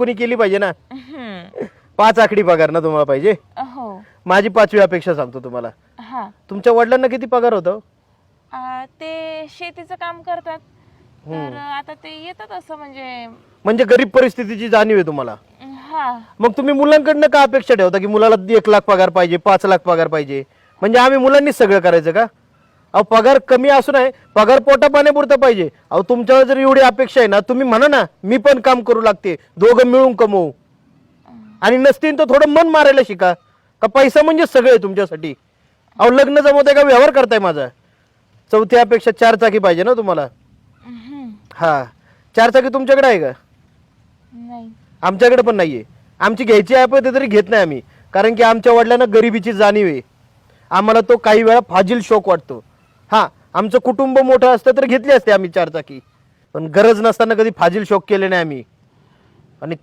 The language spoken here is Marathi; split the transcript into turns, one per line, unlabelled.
कोणी केली पाहिजे ना.
हम्म.
5 आकडी पगार ना तुम्हाला पाहिजे.
हो.
माझी 5वी अपेक्षा सांगतो तुम्हाला.
हा.
तुमच्या वडिलांना किती पगार होता?
ते शेतीचं काम करतात तर आता ते येतात असं
म्हणजे गरीब परिस्थितीची जाणीव आहे तुम्हाला.
हा.
मग तुम्ही मुलांकडनं का अपेक्षा ठेवता की मुलाला 1 लाख पगार पाहिजे, 5 लाख पगार पाहिजे? म्हणजे आम्ही मुलांनीच सगळं करायचं का? अहो पगार कमी असू नये, पगार पोटा पाण्यापुरता पाहिजे. अहो तुमच्यावर जर एवढी अपेक्षा आहे ना, तुम्ही म्हणा ना मी पण काम करू लागते, दोघं मिळून कमवू. आणि नसतील तर थोडं मन मारायला शिका. का पैसा म्हणजे सगळे तुमच्यासाठी? अहो लग्न जमवताय का व्यवहार करताय माझा? 4थी अपेक्षा 4 चाकी पाहिजे ना तुम्हाला. हा 4 चाकी तुमच्याकडे आहे का?
नाही.
आमच्याकडे पण नाहीये. आमची घ्यायची आहे पण ते तरी घेत नाही आम्ही, कारण की आमच्या वडिलांना गरिबीची जाणीव आहे. आम्हाला तो काही वेळा फाजील शौक वाटतो. हा आमचं कुटुंब मोठं असतं तर घेतली असते आम्ही 4 चाकी, पण गरज नसताना कधी फाजील शौक केले नाही आम्ही.